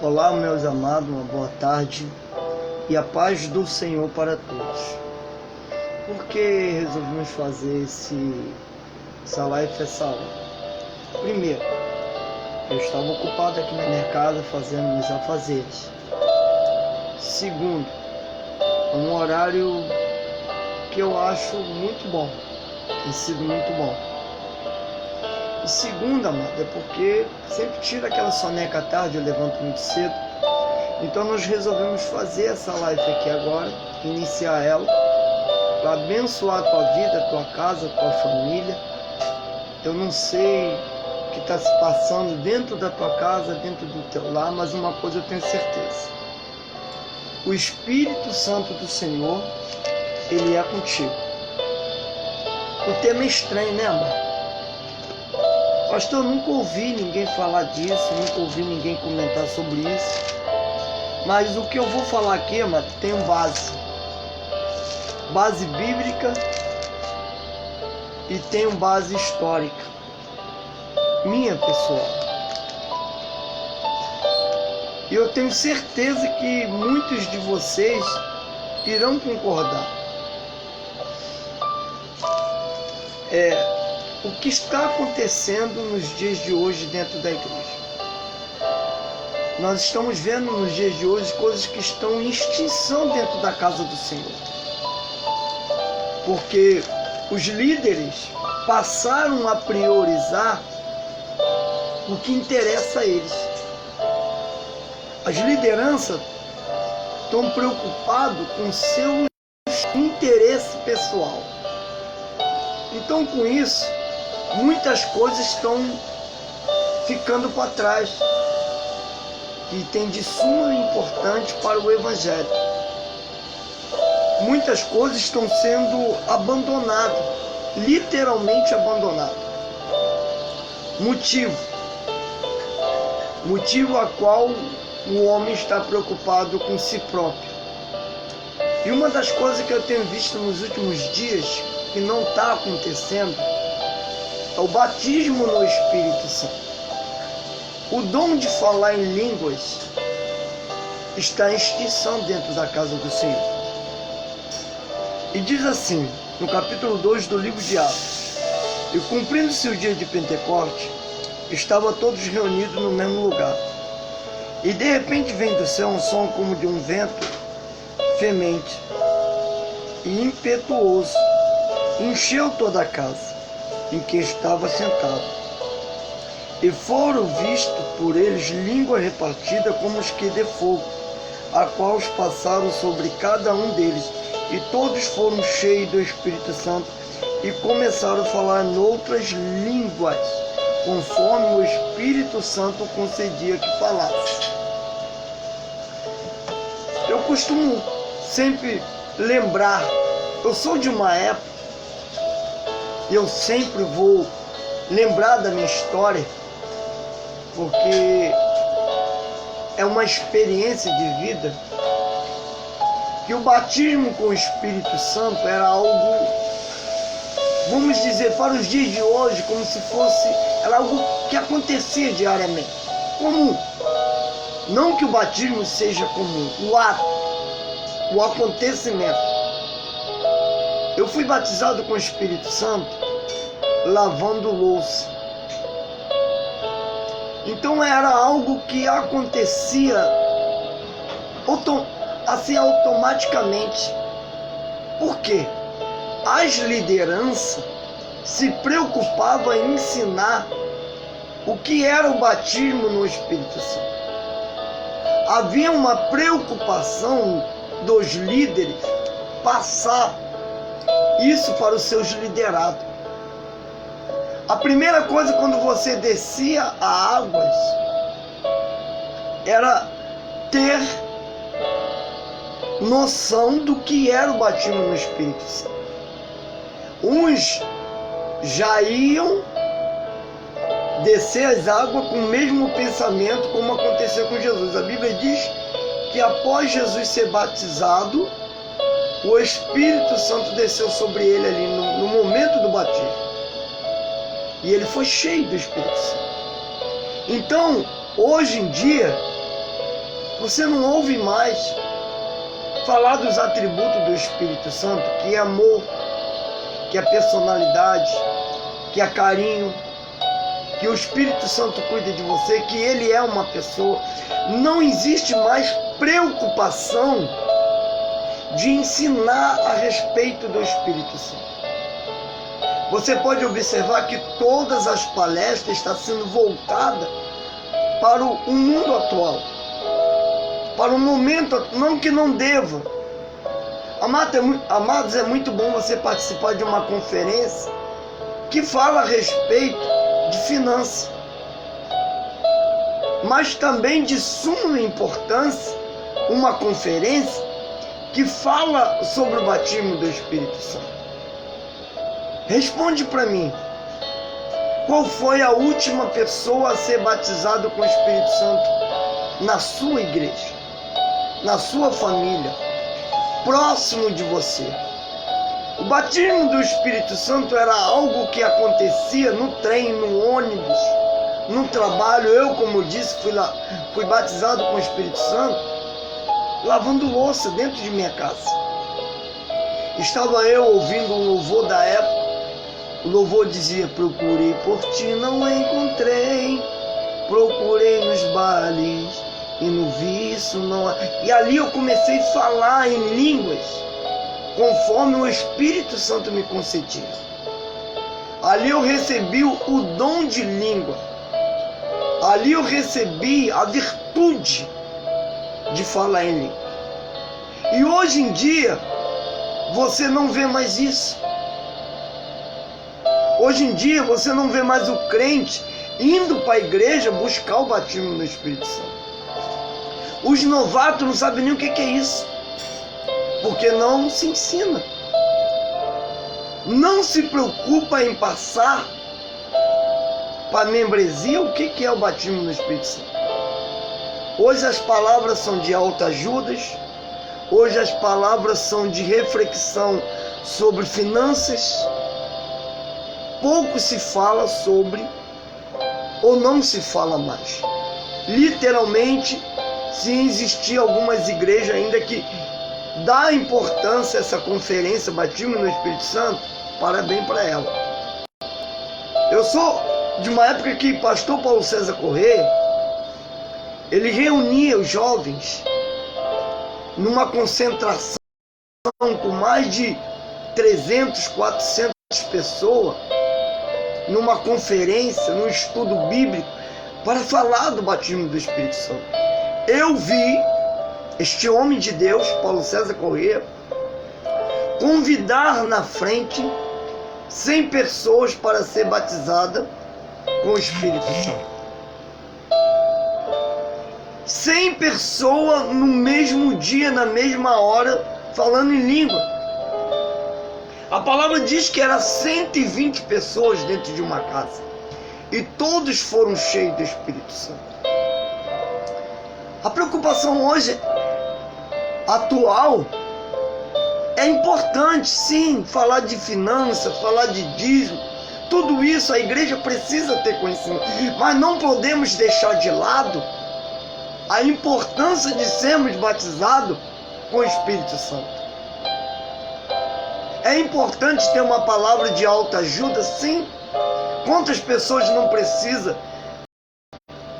Olá, meus amados, uma boa tarde e a paz do Senhor para todos. Por que resolvemos fazer essa live essa hora? Primeiro, eu estava ocupado aqui na minha casa fazendo meus afazeres. Segundo, é um horário que eu acho muito bom, tem sido muito bom. E segundo, amado, é porque sempre tiro aquela soneca à tarde, eu levanto muito cedo. Então nós resolvemos fazer essa live aqui agora, iniciar ela, para abençoar a tua vida, a tua casa, a tua família. Eu não sei o que está se passando dentro da tua casa, dentro do teu lar, mas uma coisa eu tenho certeza. O Espírito Santo do Senhor, Ele é contigo. O tema é estranho, né, amado? Pastor, eu nunca ouvi ninguém falar disso, nunca ouvi ninguém comentar sobre isso. Mas o que eu vou falar aqui, amado, tem base bíblica e tem base histórica, minha pessoal. E eu tenho certeza que muitos de vocês irão concordar. O que está acontecendo nos dias de hoje dentro da igreja? Nós estamos vendo nos dias de hoje coisas que estão em extinção dentro da casa do Senhor. Porque os líderes passaram a priorizar o que interessa a eles. As lideranças estão preocupadas com seu interesse pessoal. Então, com isso, muitas coisas estão ficando para trás, que tem de suma importância para o Evangelho. Muitas coisas estão sendo abandonadas, literalmente abandonadas. Motivo a qual o homem está preocupado com si próprio. E uma das coisas que eu tenho visto nos últimos dias, que não está acontecendo, é o batismo no Espírito Santo. O dom de falar em línguas está em extinção dentro da casa do Senhor. E diz assim, no capítulo 2 do livro de Atos: E cumprindo-se o dia de Pentecoste, estavam todos reunidos no mesmo lugar. E de repente vem do céu um som como de um vento fremente e impetuoso, encheu toda a casa em que estava sentado. E foram vistos por eles línguas repartidas como os que de fogo, a qual os passaram sobre cada um deles. E todos foram cheios do Espírito Santo e começaram a falar noutras línguas, conforme o Espírito Santo concedia que falasse. Eu costumo sempre lembrar, eu sou de uma época, e eu sempre vou lembrar da minha história, porque é uma experiência de vida, que o batismo com o Espírito Santo era algo, vamos dizer, para os dias de hoje, como se fosse, era algo que acontecia diariamente, comum. Não que o batismo seja comum, o ato, o acontecimento. Eu fui batizado com o Espírito Santo lavando louça. Então era algo que acontecia assim automaticamente. Por quê? As lideranças se preocupavam em ensinar o que era o batismo no Espírito Santo. Havia uma preocupação dos líderes passar isso para os seus liderados. A primeira coisa, quando você descia a águas, era ter noção do que era o batismo no Espírito Santo. Uns já iam descer as águas com o mesmo pensamento como aconteceu com Jesus. A Bíblia diz que após Jesus ser batizado, o Espírito Santo desceu sobre ele ali no momento do batismo. E ele foi cheio do Espírito Santo. Então, hoje em dia, você não ouve mais falar dos atributos do Espírito Santo, que é amor, que é personalidade, que é carinho, que o Espírito Santo cuida de você, que ele é uma pessoa. Não existe mais preocupação de ensinar a respeito do Espírito Santo. Você pode observar que todas as palestras estão sendo voltadas para o mundo atual, para o momento, não que não deva. Amados, é muito bom você participar de uma conferência que fala a respeito de finanças, mas também de suma importância uma conferência que fala sobre o batismo do Espírito Santo. Responde para mim, qual foi a última pessoa a ser batizada com o Espírito Santo na sua igreja, na sua família, próximo de você? O batismo do Espírito Santo era algo que acontecia no trem, no ônibus, no trabalho. Eu, como eu disse, fui batizado com o Espírito Santo lavando louça dentro de minha casa. Estava eu ouvindo um louvor da época. O louvor dizia: procurei por ti, não encontrei, procurei nos bares e no vício não. E ali eu comecei a falar em línguas, conforme o Espírito Santo me concedia. Ali eu recebi o dom de língua. Ali eu recebi a virtude de falar em língua. E hoje em dia, você não vê mais isso. Hoje em dia, você não vê mais o crente indo para a igreja buscar o batismo no Espírito Santo. Os novatos não sabem nem o que é isso, porque não se ensina. Não se preocupa em passar para a membresia o que é o batismo no Espírito Santo. Hoje as palavras são de autoajudas, hoje as palavras são de reflexão sobre finanças. Pouco se fala sobre, ou não se fala mais. Literalmente, se existir algumas igrejas ainda que dá importância a essa conferência Batismo no Espírito Santo, parabéns para ela. Eu sou de uma época que o pastor Paulo César Corrêa, ele reunia os jovens numa concentração com mais de 300, 400 pessoas, numa conferência, num estudo bíblico, para falar do batismo do Espírito Santo. Eu vi este homem de Deus, Paulo César Corrêa, convidar na frente 100 pessoas para ser batizada com o Espírito Santo. 100 pessoas no mesmo dia, na mesma hora, falando em língua. A palavra diz que era 120 pessoas dentro de uma casa. E todos foram cheios do Espírito Santo. A preocupação hoje, atual, é importante, sim, falar de finanças, falar de dízimo. Tudo isso a igreja precisa ter conhecimento. Mas não podemos deixar de lado a importância de sermos batizados com o Espírito Santo. É importante ter uma palavra de autoajuda, sim. Quantas pessoas não precisam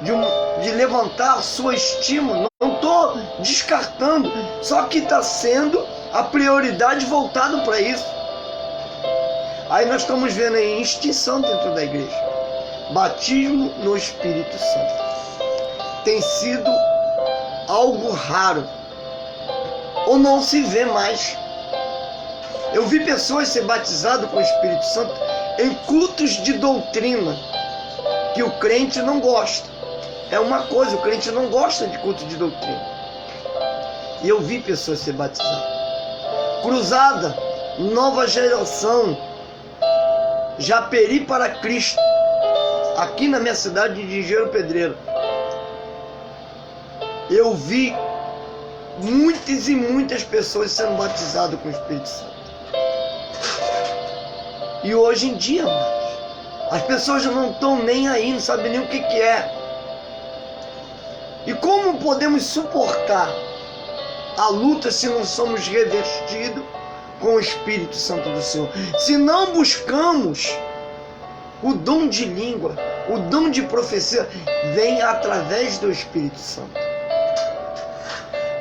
de levantar sua estima? Não estou descartando, só que está sendo a prioridade voltada para isso. Aí nós estamos vendo aí extinção dentro da igreja. Batismo no Espírito Santo tem sido algo raro, ou não se vê mais. Eu vi pessoas ser batizadas com o Espírito Santo em cultos de doutrina, que o crente não gosta. É uma coisa, o crente não gosta de culto de doutrina. E eu vi pessoas ser batizadas. Cruzada, nova geração, Japeri para Cristo, aqui na minha cidade de Engenheiro Pedreiro. Eu vi muitas e muitas pessoas sendo batizadas com o Espírito Santo. E hoje em dia, as pessoas já não estão nem aí, não sabem nem o que é. E como podemos suportar a luta se não somos revestidos com o Espírito Santo do Senhor? Se não buscamos o dom de língua, o dom de profecia, vem através do Espírito Santo.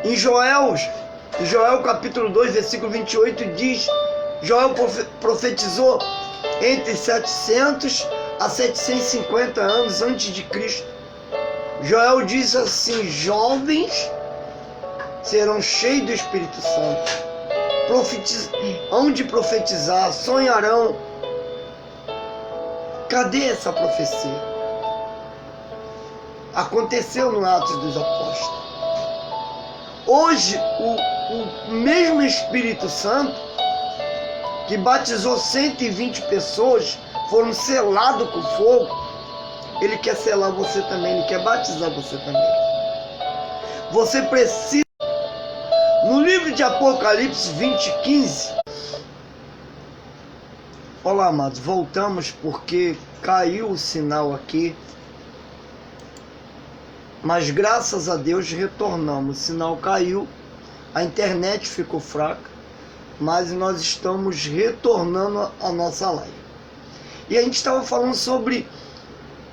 Em Joel capítulo 2, versículo 28 diz, Joel profetizou entre 700 a 750 anos antes de Cristo. Joel diz assim: jovens serão cheios do Espírito Santo, hão de profetizar, sonharão. Cadê essa profecia? Aconteceu no Atos dos Apóstolos. Hoje, o mesmo Espírito Santo que batizou 120 pessoas, foram selados com fogo, ele quer selar você também, ele quer batizar você também. Você precisa. No livro de Apocalipse 20:15. Olá, amados, voltamos porque caiu o sinal aqui. Mas graças a Deus retornamos. O sinal caiu, a internet ficou fraca, mas nós estamos retornando a nossa live. E a gente estava falando sobre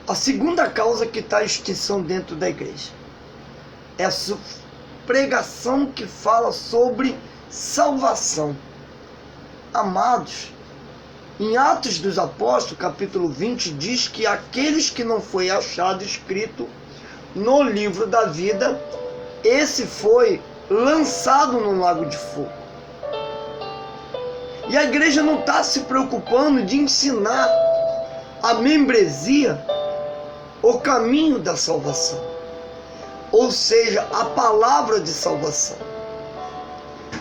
a segunda causa que está a extinção dentro da igreja. É a pregação que fala sobre salvação. Amados, em Atos dos Apóstolos, capítulo 20, diz que aqueles que não foi achado escrito no livro da vida, esse foi lançado no lago de fogo. E a igreja não está se preocupando de ensinar a membresia, o caminho da salvação, ou seja, a palavra de salvação.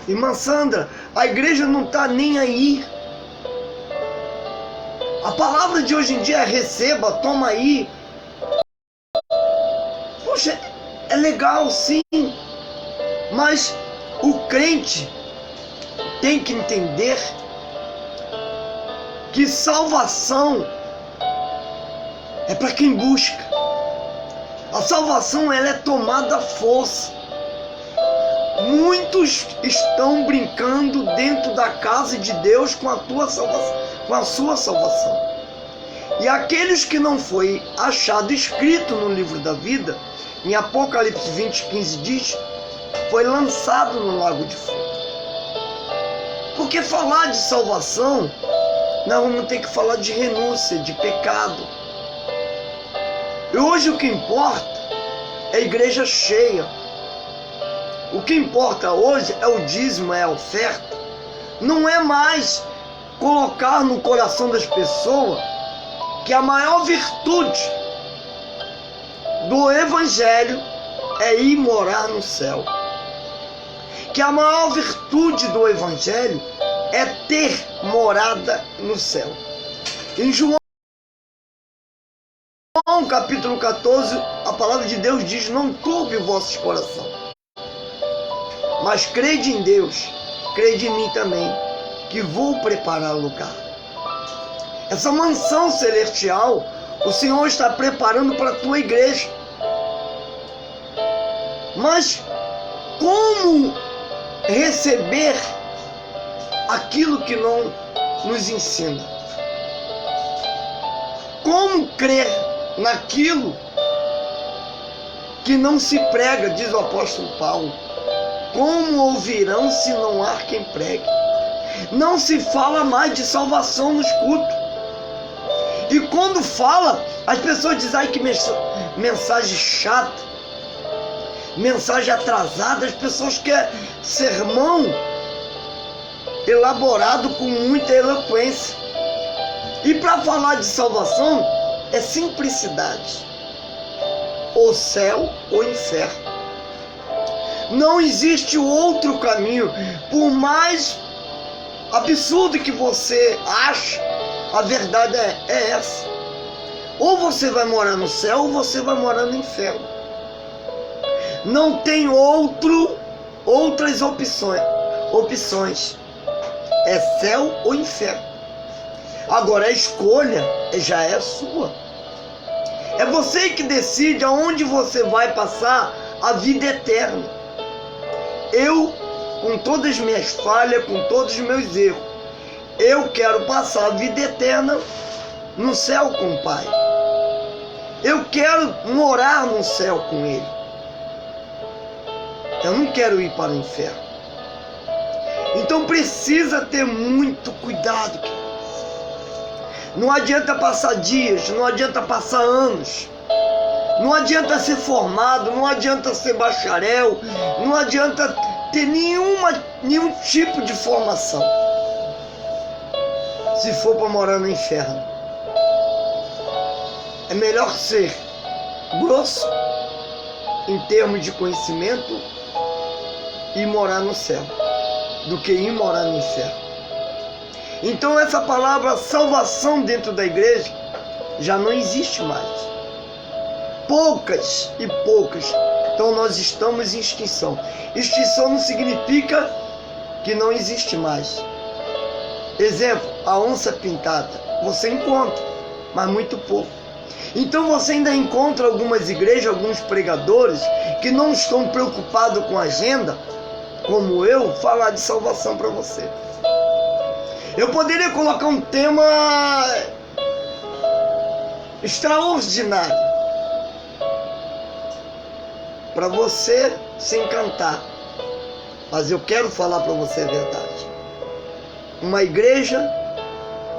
Irmã Sandra, a igreja não está nem aí. A palavra de hoje em dia é receba, toma aí. Poxa, é legal sim, mas o crente tem que entender que salvação é para quem busca. A salvação, ela é tomada à força. Muitos estão brincando dentro da casa de Deus com a tua salvação, com a sua salvação. E aqueles que não foi achado escrito no livro da vida, em Apocalipse 20:15 diz, foi lançado no lago de fogo. Porque falar de salvação, nós vamos ter que falar de renúncia, de pecado. E hoje o que importa é a igreja cheia. O que importa hoje é o dízimo, é a oferta. Não é mais colocar no coração das pessoas que a maior virtude do Evangelho é ir morar no céu. Que a maior virtude do Evangelho é ter morada no céu. Em João capítulo 14, a palavra de Deus diz: não turbe o vosso coração, mas crede em Deus, crede em mim também, que vou preparar lugar. Essa mansão celestial, o Senhor está preparando para a tua igreja. Mas como receber aquilo que não nos ensina? Como crer naquilo que não se prega, diz o apóstolo Paulo? Como ouvirão se não há quem pregue? Não se fala mais de salvação nos cultos. E quando fala, as pessoas dizem: ai, que mensagem chata, mensagem atrasada. As pessoas querem sermão elaborado com muita eloquência. E para falar de salvação é simplicidade. Ou céu ou inferno. Não existe outro caminho. Por mais absurdo que você ache, a verdade é essa. Ou você vai morar no céu ou você vai morar no inferno. Não tem outras opções. É céu ou inferno. Agora a escolha já é sua. É você que decide aonde você vai passar a vida eterna. Eu, com todas as minhas falhas, com todos os meus erros, eu quero passar a vida eterna no céu com o Pai. Eu quero morar no céu com Ele. Eu não quero ir para o inferno. Então precisa ter muito cuidado. Não adianta passar dias, não adianta passar anos. Não adianta ser formado, não adianta ser bacharel, não adianta ter nenhum tipo de formação, se for para morar no inferno. É melhor ser grosso em termos de conhecimento e morar no céu do que ir morar no inferno. Então essa palavra salvação dentro da igreja já não existe mais. Poucas e poucas. Então nós estamos em extinção. Extinção não significa que não existe mais. Exemplo, a onça pintada. Você encontra, mas muito pouco. Então você ainda encontra algumas igrejas, alguns pregadores que não estão preocupados com a agenda, como eu, falar de salvação para você. Eu poderia colocar um tema extraordinário para você se encantar, mas eu quero falar para você a verdade. Uma igreja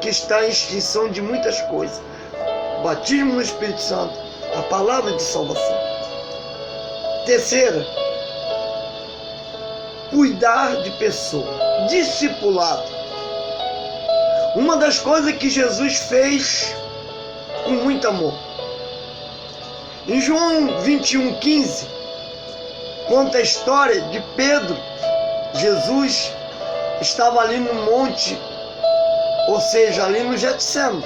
que está em extinção de muitas coisas: batismo no Espírito Santo, a palavra de salvação. Terceira, cuidar de pessoa, discipulado. Uma das coisas que Jesus fez com muito amor. Em João 21:15, conta a história de Pedro. Jesus estava ali no monte, ou seja, ali no Getsêmani.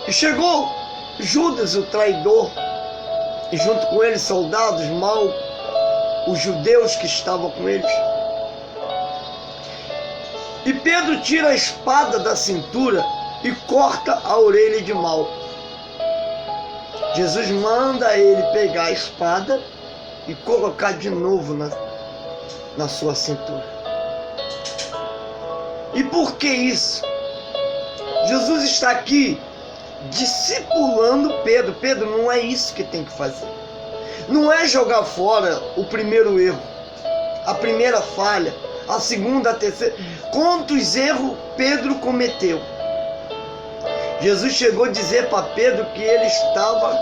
E chegou Judas, o traidor, e junto com ele soldados mal, os judeus que estavam com eles. E Pedro tira a espada da cintura e corta a orelha de Malco. Jesus manda ele pegar a espada e colocar de novo na sua cintura. E por que isso? Jesus está aqui discipulando Pedro. Pedro, não é isso que tem que fazer. Não é jogar fora o primeiro erro, a primeira falha, a segunda, a terceira. Quantos erros Pedro cometeu? Jesus chegou a dizer para Pedro que ele estava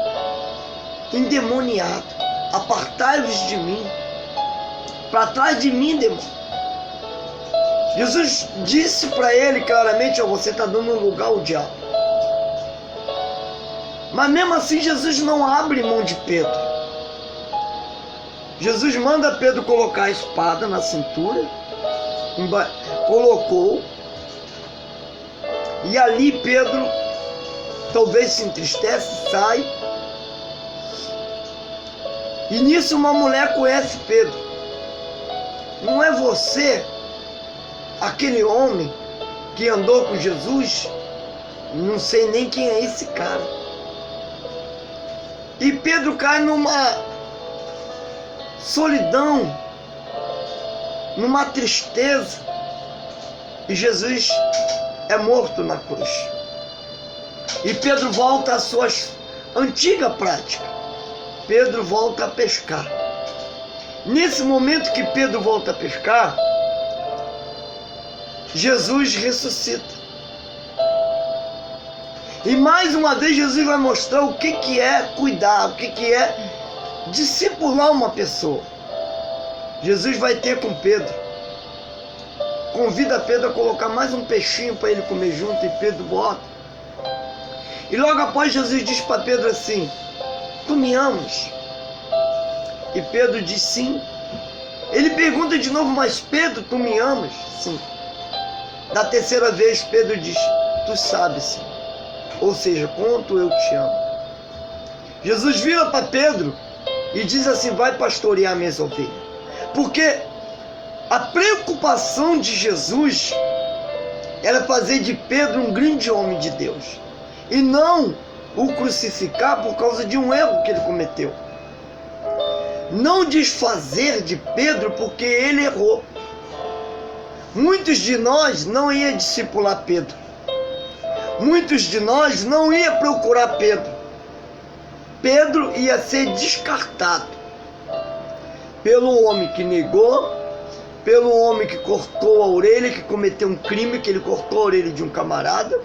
endemoniado. Apartai-vos de mim. Para trás de mim, demônio. Jesus disse para ele claramente: você está dando um lugar ao diabo. Mas mesmo assim Jesus não abre mão de Pedro. Jesus manda Pedro colocar a espada na cintura, colocou, e ali Pedro talvez se entristece, sai, e nisso uma mulher conhece Pedro. Não é você aquele homem que andou com Jesus? Não sei nem quem é esse cara. E Pedro cai numa solidão, numa tristeza, e Jesus é morto na cruz. E Pedro volta às suas antigas práticas. Pedro volta a pescar. Nesse momento que Pedro volta a pescar, Jesus ressuscita. E mais uma vez Jesus vai mostrar o que é cuidar, o que é discipular uma pessoa. Jesus vai ter com Pedro. Convida Pedro a colocar mais um peixinho para ele comer junto, e Pedro bota. E logo após Jesus diz para Pedro assim: tu me amas? E Pedro diz sim. Ele pergunta de novo: mas Pedro, tu me amas? Sim. Da terceira vez Pedro diz: tu sabes sim. Ou seja, quanto eu te amo. Jesus vira para Pedro e diz assim: vai pastorear minhas ovelhas. Porque a preocupação de Jesus era fazer de Pedro um grande homem de Deus, e não o crucificar por causa de um erro que ele cometeu. Não desfazer de Pedro porque ele errou. Muitos de nós não iam discipular Pedro. Muitos de nós não iam procurar Pedro. Pedro ia ser descartado pelo homem que negou, pelo homem que cortou a orelha, que cometeu um crime, que ele cortou a orelha de um camarada,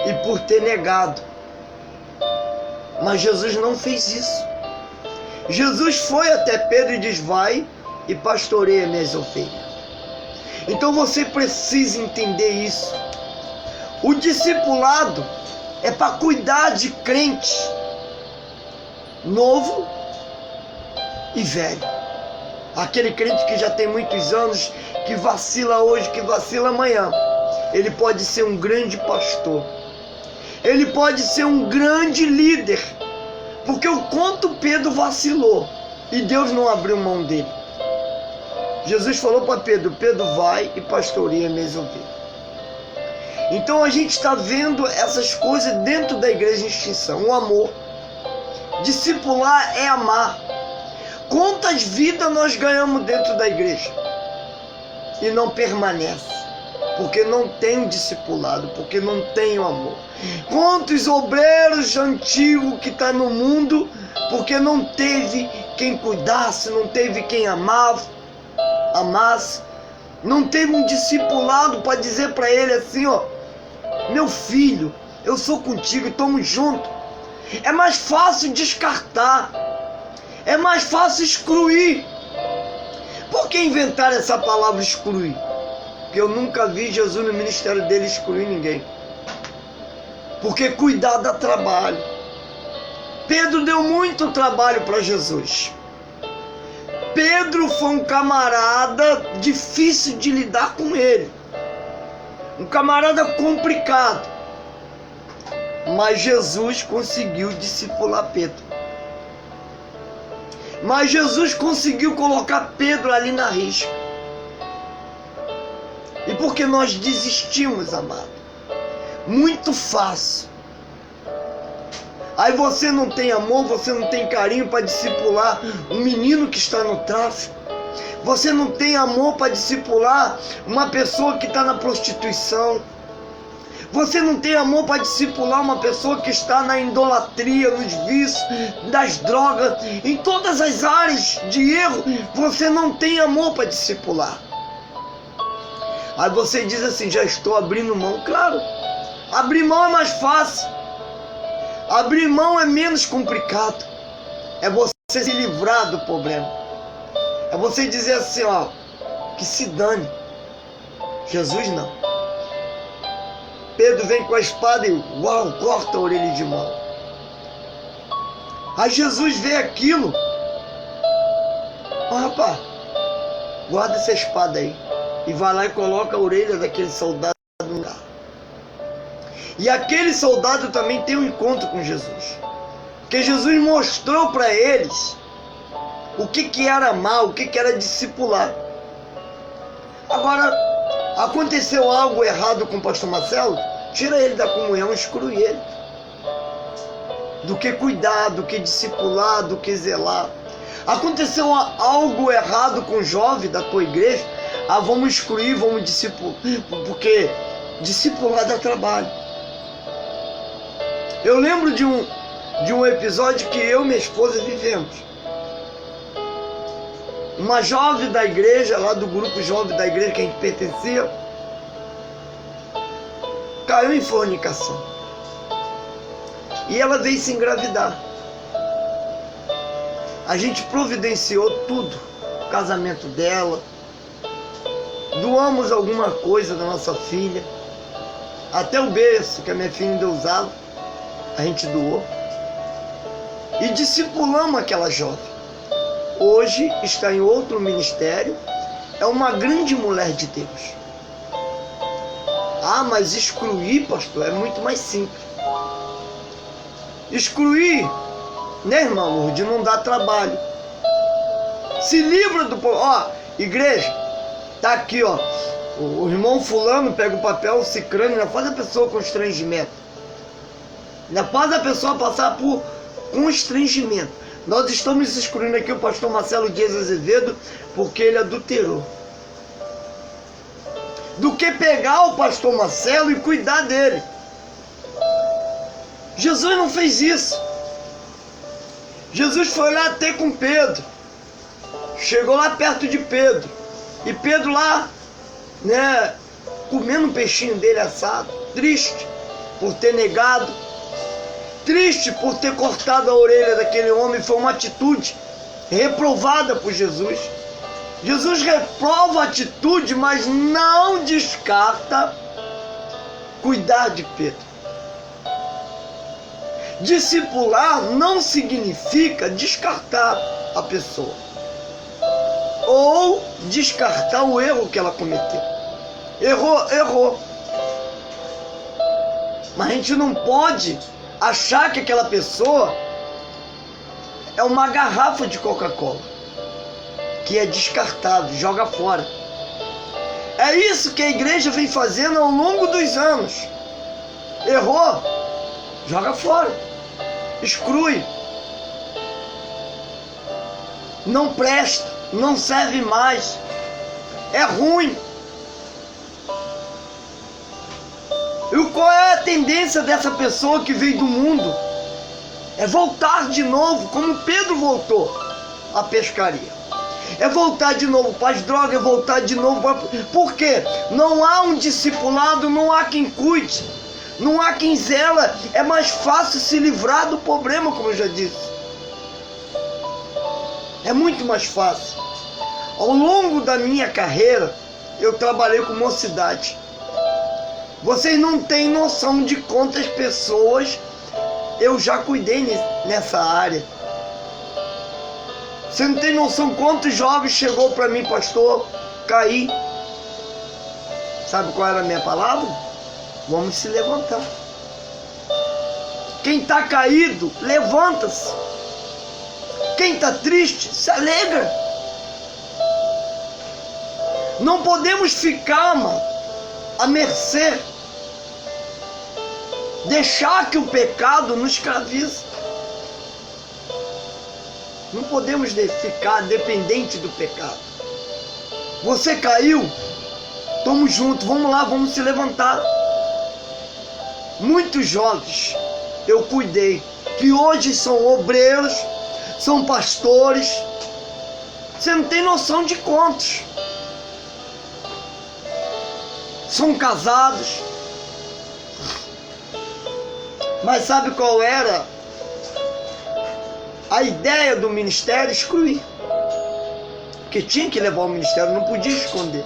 e por ter negado. Mas Jesus não fez isso. Jesus foi até Pedro e diz: vai e pastoreia minhas ovelhas. Então você precisa entender isso. O discipulado é para cuidar de crente novo e velho. Aquele crente que já tem muitos anos, que vacila hoje, que vacila amanhã. Ele pode ser um grande pastor. Ele pode ser um grande líder. Porque o quanto Pedro vacilou e Deus não abriu mão dele. Jesus falou para Pedro: Pedro, vai e pastoreia minhas ovelhas. Então a gente está vendo essas coisas dentro da igreja em extinção. O amor. Discipular é amar. Quantas vidas nós ganhamos dentro da igreja e não permanece? Porque não tem discipulado, porque não tem o amor. Quantos obreiros antigos que estão no mundo, porque não teve quem cuidasse, não teve quem amasse, não teve um discipulado para dizer para ele assim: ó, meu filho, eu sou contigo, estamos juntos. É mais fácil descartar, é mais fácil excluir. Por que inventar essa palavra excluir? Porque eu nunca vi Jesus no ministério dele excluir ninguém. Porque cuidar dá trabalho. Pedro deu muito trabalho para Jesus. Pedro foi um camarada difícil de lidar com ele. Um camarada complicado. Mas Jesus conseguiu discipular Pedro. Mas Jesus conseguiu colocar Pedro ali na risca. E por que nós desistimos, amado? Muito fácil. Aí você não tem amor, você não tem carinho para discipular um menino que está no tráfico. Você não tem amor para discipular uma pessoa que está na prostituição. Você não tem amor para discipular uma pessoa que está na idolatria, nos vícios, das drogas, em todas as áreas de erro. Você não tem amor para discipular. Aí você diz assim: já estou abrindo mão. Claro, abrir mão é mais fácil. Abrir mão é menos complicado. É você se livrar do problema. É você dizer assim: ó, que se dane. Jesus não. Pedro vem com a espada e uau, corta a orelha de mão. Aí Jesus vê aquilo. Ó, rapaz, guarda essa espada aí. E vai lá e coloca a orelha daquele soldado no lugar. E aquele soldado também tem um encontro com Jesus. Porque Jesus mostrou para eles o que era amar, o que era discipular. Agora, aconteceu algo errado com o pastor Marcelo, tira ele da comunhão, exclui ele. Do que cuidar, do que discipular, do que zelar. Aconteceu algo errado com o jovem da tua igreja, vamos excluir, vamos discipular, porque discipular dá trabalho. Eu lembro de um episódio que eu e minha esposa vivemos. Uma jovem da igreja, lá do grupo jovem da igreja que a gente pertencia, caiu em fornicação. E ela veio se engravidar. A gente providenciou tudo, o casamento dela, doamos alguma coisa da nossa filha, até o berço que a minha filha ainda usava, a gente doou. E discipulamos aquela jovem. Hoje está em outro ministério, é uma grande mulher de Deus. Mas excluir, pastor, é muito mais simples. Excluir, né, irmão, de não dar trabalho. Se livra do povo. Ó, igreja, tá aqui, ó. O irmão fulano pega o papel, cicrano, não faz a pessoa constrangimento. Após a pessoa passar por constrangimento. Nós estamos excluindo aqui o pastor Marcelo Dias Azevedo porque ele adulterou. Do que pegar o pastor Marcelo e cuidar dele. Jesus não fez isso. Jesus foi lá ter com Pedro. Chegou lá perto de Pedro. E Pedro lá, né, comendo um peixinho dele assado, triste por ter negado, triste por ter cortado a orelha daquele homem. Foi uma atitude reprovada por Jesus. Jesus reprova a atitude, mas não descarta cuidar de Pedro. Discipular não significa descartar a pessoa ou descartar o erro que ela cometeu. Errou. Mas a gente não pode achar que aquela pessoa é uma garrafa de Coca-Cola que é descartável, joga fora. É isso que a igreja vem fazendo ao longo dos anos. Errou, joga fora, exclui, não presta, não serve mais, é ruim. E qual é a tendência dessa pessoa que veio do mundo? É voltar de novo, como Pedro voltou à pescaria. É voltar de novo para as drogas, é voltar de novo para... Por quê? Não há um discipulado, não há quem cuide, não há quem zela. É mais fácil se livrar do problema, como eu já disse. É muito mais fácil. Ao longo da minha carreira, eu trabalhei com mocidade. Vocês não têm noção de quantas pessoas eu já cuidei nessa área. Você não tem noção quantos jovens chegou para mim, pastor, caí. Sabe qual era a minha palavra? Vamos se levantar. Quem está caído, levanta-se. Quem está triste, se alegra. Não podemos ficar, mano, à mercê. Deixar que o pecado nos escravize. Não podemos ficar dependente do pecado. Você caiu? Tamo junto, vamos lá, vamos se levantar. Muitos jovens eu cuidei, que hoje são obreiros, são pastores. Você não tem noção de quantos. São casados. Mas sabe qual era a ideia do ministério? Excluir. Porque tinha que levar o ministério, não podia esconder.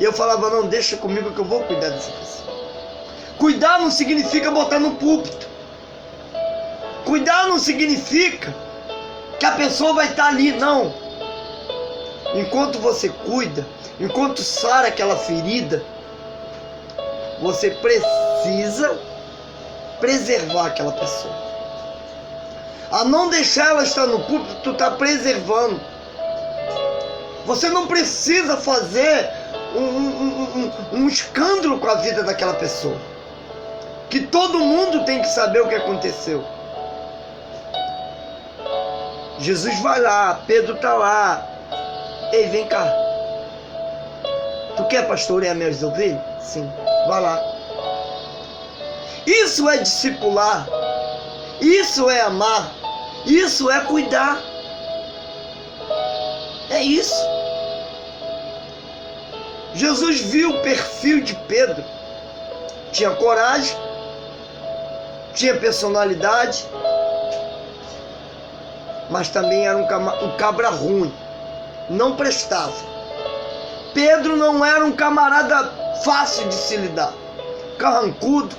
E eu falava, não, deixa comigo que eu vou cuidar dessa pessoa. Cuidar não significa botar no púlpito. Cuidar não significa que a pessoa vai estar ali, não. Enquanto você cuida, enquanto sara aquela ferida, você precisa preservar aquela pessoa. A não deixar ela estar no púlpito, tu está preservando. Você não precisa fazer um escândalo com a vida daquela pessoa. Que todo mundo tem que saber o que aconteceu. Jesus vai lá, Pedro está lá. Ei, vem cá. Tu quer pastorear minhas ovelhas? Sim, vai lá. Isso é discipular. Isso é amar. Isso é cuidar. É isso. Jesus viu o perfil de Pedro. Tinha coragem. Tinha personalidade. Mas também era um cabra ruim. Não prestava. Pedro não era um camarada fácil de se lidar. Carrancudo.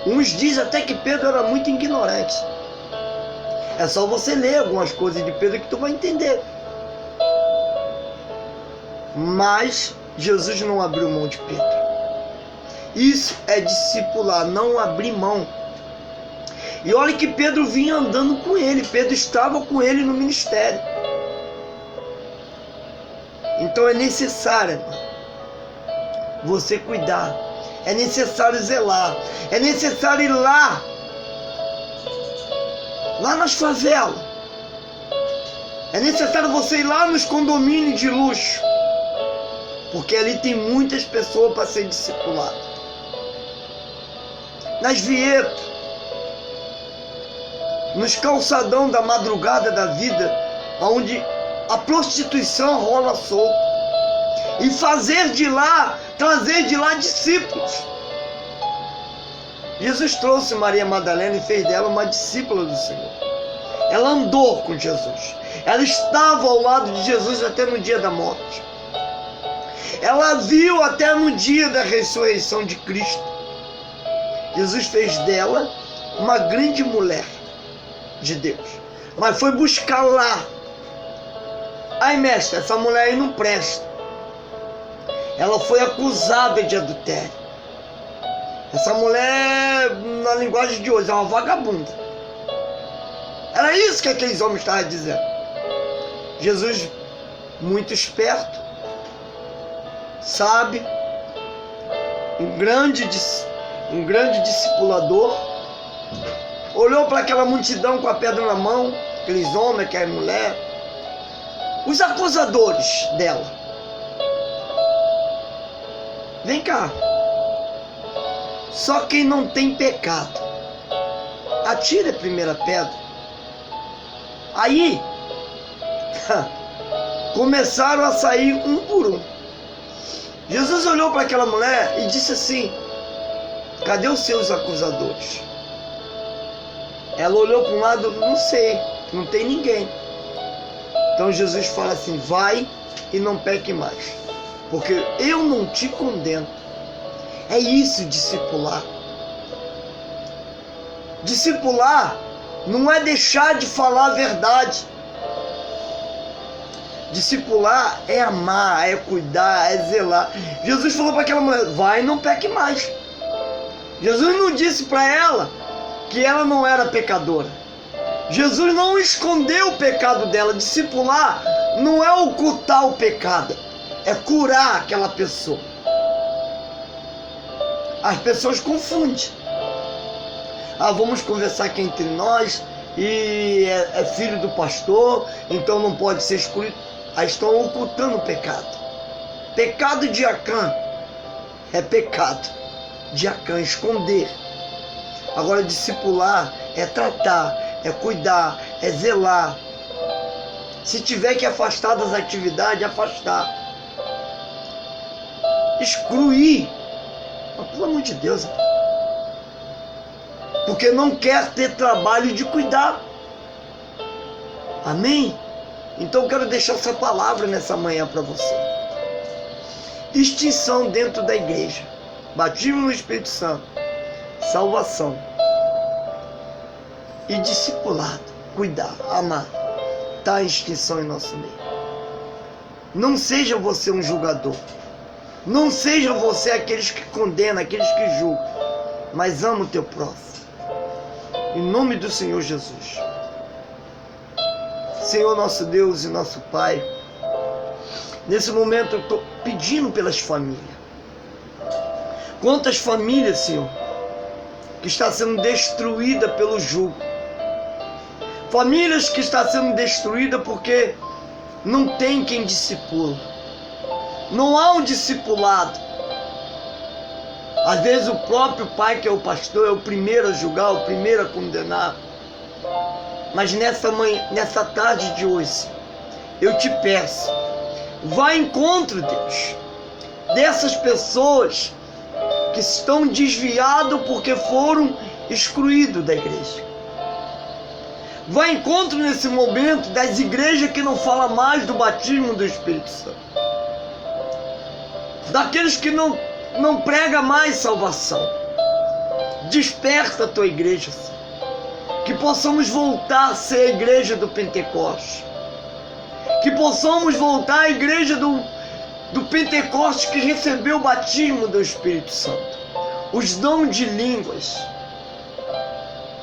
Uns dizem até que Pedro era muito ignorante. É só você ler algumas coisas de Pedro que tu vai entender. Mas Jesus não abriu mão de Pedro. Isso é discipular, não abrir mão. E olha que Pedro vinha andando com ele. Pedro estava com ele no ministério. Então é necessário, você cuidar. É necessário zelar. É necessário ir lá nas favelas. É necessário você ir lá nos condomínios de luxo. Porque ali tem muitas pessoas para ser discipuladas. Nas vielas, nos calçadão da madrugada da vida, onde a prostituição rola solta. E trazer de lá discípulos. Jesus trouxe Maria Madalena e fez dela uma discípula do Senhor. Ela andou com Jesus. Ela estava ao lado de Jesus até no dia da morte. Ela viu até no dia da ressurreição de Cristo. Jesus fez dela uma grande mulher de Deus. Mas foi buscar lá. Ai, mestre, essa mulher aí não presta. Ela foi acusada de adultério. Essa mulher, na linguagem de hoje, é uma vagabunda. Era isso que aqueles homens estavam dizendo. Jesus, muito esperto, sábio, um grande discipulador, olhou para aquela multidão com a pedra na mão, aqueles homens, aquela mulher, os acusadores dela. Vem cá. Só quem não tem pecado, atire a primeira pedra. Aí, começaram a sair um por um. Jesus olhou para aquela mulher e disse assim: cadê os seus acusadores? Ela olhou para um lado: não sei, não tem ninguém. Então Jesus fala assim: vai e não peque mais, porque eu não te condeno. É isso, discipular. Discipular não é deixar de falar a verdade. Discipular é amar, é cuidar, é zelar. Jesus falou para aquela mulher: vai e não peque mais. Jesus não disse para ela que ela não era pecadora. Jesus não escondeu o pecado dela. Discipular não é ocultar o pecado, é curar aquela pessoa. As pessoas confundem. Vamos conversar aqui entre nós, e é filho do pastor, então não pode ser excluído. Estão ocultando o pecado. Pecado de Acã é pecado de Acã, esconder. Agora, discipular é tratar, é cuidar, é zelar. Se tiver que afastar das atividades, afastar. Excluir. Mas, pelo amor de Deus. Porque não quer ter trabalho de cuidar. Amém? Então eu quero deixar essa palavra nessa manhã para você. Extinção dentro da igreja. Batismo no Espírito Santo. Salvação. E discipulado. Cuidar, amar. Está em extinção em nosso meio. Não seja você um julgador. Não seja você aqueles que condenam, aqueles que julgam. Mas ama o teu próximo. Em nome do Senhor Jesus. Senhor nosso Deus e nosso Pai, nesse momento eu estou pedindo pelas famílias. Quantas famílias, Senhor, que está sendo destruída pelo jugo. Famílias que está sendo destruída porque não tem quem discipula. Não há um discipulado. Às vezes o próprio pai, que é o pastor, é o primeiro a julgar, o primeiro a condenar. Mas nessa tarde de hoje, eu te peço, vá ao encontro, Deus, dessas pessoas que estão desviadas porque foram excluídos da igreja. Vá ao encontro nesse momento das igrejas que não falam mais do batismo do Espírito Santo. Daqueles que não pregam mais salvação. Desperta a tua igreja, Senhor. Que possamos voltar a ser a igreja do Pentecostes. Que possamos voltar à igreja do Pentecostes que recebeu o batismo do Espírito Santo. Os dons de línguas,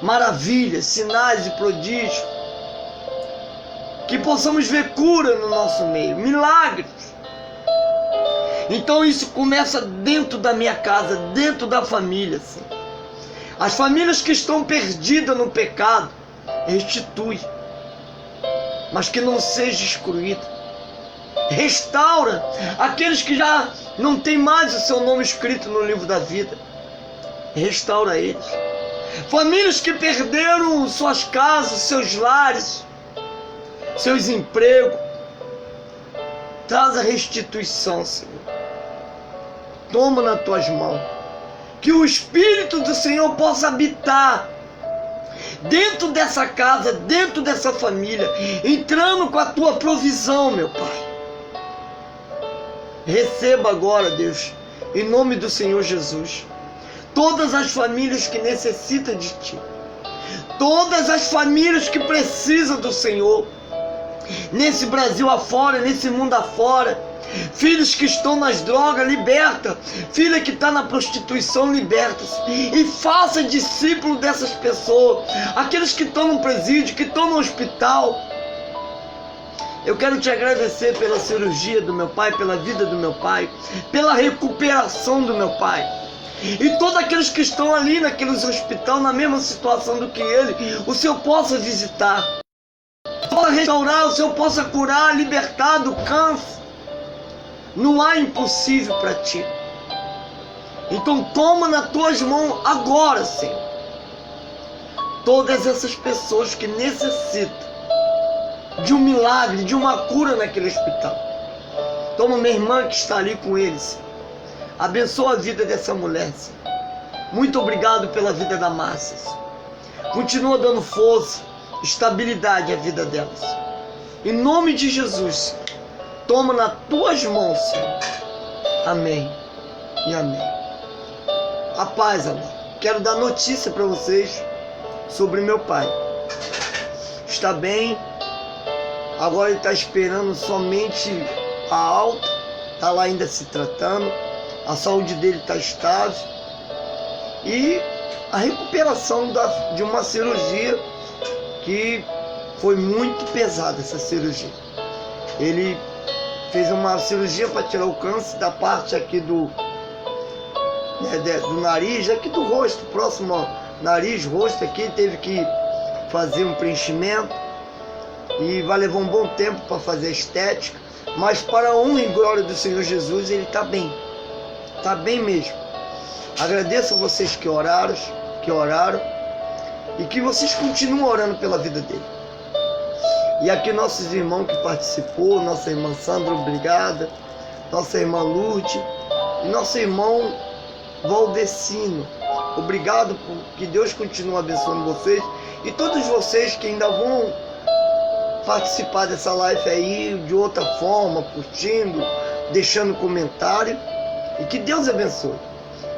maravilhas, sinais e prodígios. Que possamos ver cura no nosso meio, milagres. Então isso começa dentro da minha casa, dentro da família, Senhor. As famílias que estão perdidas no pecado, restitui, mas que não seja excluída. Restaura aqueles que já não tem mais o seu nome escrito no livro da vida. Restaura eles. Famílias que perderam suas casas, seus lares, seus empregos. Traz a restituição, Senhor. Toma nas tuas mãos. Que o Espírito do Senhor possa habitar dentro dessa casa, dentro dessa família, entrando com a tua provisão, meu Pai. Receba agora, Deus, em nome do Senhor Jesus, todas as famílias que necessitam de Ti, todas as famílias que precisam do Senhor, nesse Brasil afora, nesse mundo afora, filhos que estão nas drogas, liberta, filha que está na prostituição, liberta-se, e faça discípulo dessas pessoas, aqueles que estão no presídio, que estão no hospital. Eu quero te agradecer pela cirurgia do meu pai, pela vida do meu pai, pela recuperação do meu pai. E todos aqueles que estão ali naqueles hospitais, na mesma situação do que ele, o Senhor possa visitar, possa restaurar, o Senhor possa curar, libertar do câncer. Não há impossível para ti. Então toma nas tuas mãos agora, Senhor, todas essas pessoas que necessitam de um milagre, de uma cura naquele hospital. Toma minha irmã que está ali com eles. Abençoa a vida dessa mulher, Senhor. Muito obrigado pela vida da Márcia, Senhor. Continua dando força, estabilidade à vida delas. Em nome de Jesus, Senhor. Toma nas tuas mãos, Senhor. Amém e amém. A paz, amor. Quero dar notícia para vocês sobre meu pai. Está bem. Agora ele está esperando somente a alta. Está lá ainda se tratando. A saúde dele está estável. E a recuperação de uma cirurgia que foi muito pesada, essa cirurgia. Ele fez uma cirurgia para tirar o câncer da parte aqui do nariz, aqui do rosto, próximo ao nariz, rosto aqui, teve que fazer um preenchimento e vai levar um bom tempo para fazer a estética, mas para a honra e glória do Senhor Jesus, ele está bem mesmo. Agradeço a vocês que oraram e que vocês continuem orando pela vida dele. E aqui nossos irmãos que participou, nossa irmã Sandra, obrigada, nossa irmã Lourdes e nosso irmão Valdecino, obrigado, por que Deus continue abençoando vocês e todos vocês que ainda vão participar dessa live aí de outra forma, curtindo, deixando comentário, e que Deus abençoe.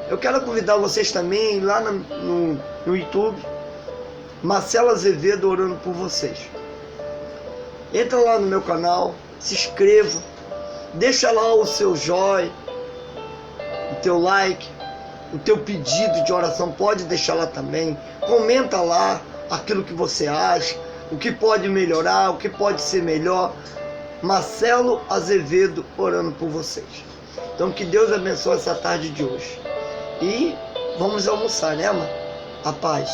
Eu quero convidar vocês também lá no YouTube, Marcelo Azevedo orando por vocês. Entra lá no meu canal, se inscreva, deixa lá o seu joinha, o teu like, o teu pedido de oração, pode deixar lá também. Comenta lá aquilo que você acha, o que pode melhorar, o que pode ser melhor. Marcelo Azevedo orando por vocês. Então que Deus abençoe essa tarde de hoje. E vamos almoçar, né, mãe? A paz.